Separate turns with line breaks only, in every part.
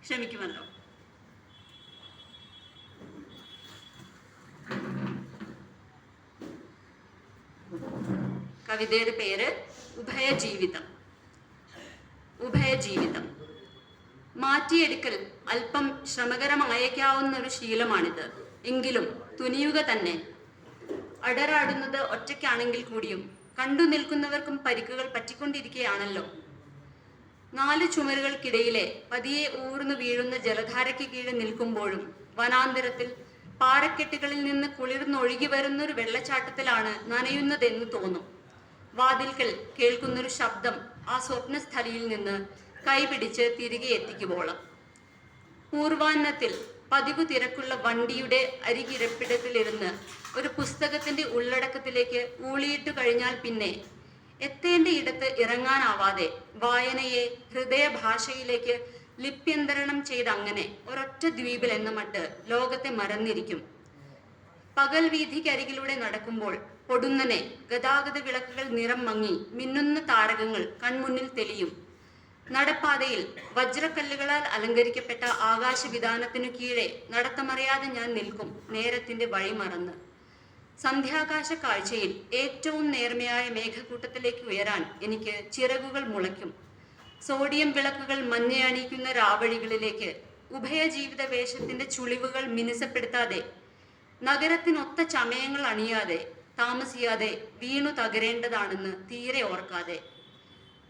ക്ഷമിക്കുമല്ലോ. കവിതയുടെ പേര് ഉഭയജീവിതം. ഉഭയജീവിതം മാറ്റിയെടുക്കൽ അല്പം ശ്രമകരമായേക്കാവുന്ന ഒരു ശീലമാണിത്. എങ്കിലും തുനിയുക തന്നെ. അടരാടുന്നത് ഒറ്റയ്ക്കാണെങ്കിൽ കൂടിയും കണ്ടു നിൽക്കുന്നവർക്കും പരിക്കുകൾ പറ്റിക്കൊണ്ടിരിക്കുകയാണല്ലോ. 4 ചുമരുകൾക്കിടയിലെ പതിയെ ഊർന്നു വീഴുന്ന ജലധാരയ്ക്ക് കീഴിൽ നിൽക്കുമ്പോഴും വനാന്തരത്തിൽ പാറക്കെട്ടുകളിൽ നിന്ന് കുളിർന്നൊഴുകി വരുന്നൊരു വെള്ളച്ചാട്ടത്തിലാണ് നനയുന്നതെന്ന് തോന്നും. വാതിൽക്കൽ കേൾക്കുന്നൊരു ശബ്ദം ആ സ്വപ്നസ്ഥലിയിൽ നിന്ന് കൈപിടിച്ച് തിരികെ എത്തിക്കുവോളം. പൂർവാന്നത്തിൽ പതിവ് തിരക്കുള്ള വണ്ടിയുടെ അരികിരപ്പിടത്തിലിരുന്ന് ഒരു പുസ്തകത്തിന്റെ ഉള്ളടക്കത്തിലേക്ക് ഊളിയിട്ടു കഴിഞ്ഞാൽ പിന്നെ എത്തേണ്ട ഇടത്ത് ഇറങ്ങാനാവാതെ വായനയെ ഹൃദയഭാഷയിലേക്ക് ലിപ്യന്തരണം ചെയ്തങ്ങനെ ഒരൊറ്റ ദ്വീപിൽ എന്ന മട്ട് ലോകത്തെ മറന്നിരിക്കും. പകൽ വീഥിക്കരികിലൂടെ നടക്കുമ്പോൾ പൊടുന്നനെ ഗതാഗത വിളക്കുകൾ നിറം മങ്ങി മിന്നുന്ന താരകങ്ങൾ കൺമുന്നിൽ തെളിയും. നടപ്പാതയിൽ വജ്രക്കല്ലുകളാൽ അലങ്കരിക്കപ്പെട്ട ആകാശവിധാനത്തിനു കീഴെ നടത്തമറിയാതെ ഞാൻ നിൽക്കും, നേരത്തിന്റെ വഴി മറന്ന്. സന്ധ്യാകാശ കാഴ്ചയിൽ ഏറ്റവും നേർമയായ മേഘക്കൂട്ടത്തിലേക്ക് ഉയരാൻ എനിക്ക് ചിറകുകൾ മുളയ്ക്കും. സോഡിയം വിളക്കുകൾ മഞ്ഞയണിയിക്കുന്ന രാവഴികളിലേക്ക് ഉഭയജീവിത വേഷത്തിന്റെ ചുളിവുകൾ മിനുസപ്പെടുത്താതെ, നഗരത്തിനൊത്ത ചമയങ്ങൾ അണിയാതെ, താമസിയാതെ വീണു തകരേണ്ടതാണെന്ന് തീരെ ഓർക്കാതെ.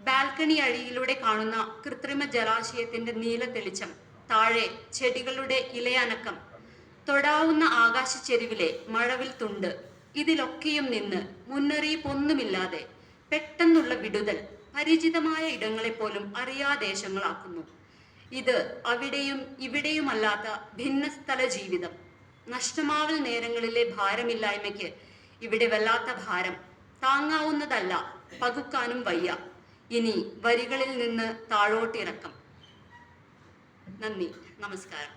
ബാൽക്കണി അഴിയിലൂടെ കാണുന്ന കൃത്രിമ ജലാശയത്തിന്റെ നീല തെളിച്ചം, താഴെ ചെടികളുടെ ഇലയനക്കം, തൊടാവുന്ന ആകാശച്ചെരിവിലെ മഴവിൽ തുണ്ട്, ഇതിലൊക്കെയും നിന്ന് മുന്നറിയിപ്പൊന്നുമില്ലാതെ പെട്ടെന്നുള്ള വിടുതൽ പരിചിതമായ ഇടങ്ങളെപ്പോലും അറിയാദേശങ്ങളാക്കുന്നു. ഇത് അവിടെയും ഇവിടെയുമല്ലാത്ത ഭിന്നസ്ഥല ജീവിതം. നഷ്ടമാവൽ നേരങ്ങളിലെ ഭാരമില്ലായ്മയ്ക്ക് ഇവിടെ വല്ലാത്ത ഭാരം. താങ്ങാവുന്നതല്ല, പകുക്കാനും വയ്യ. ഇനി വരികളിൽ നിന്ന് താഴോട്ടിറക്കം. നന്ദി, നമസ്കാരം.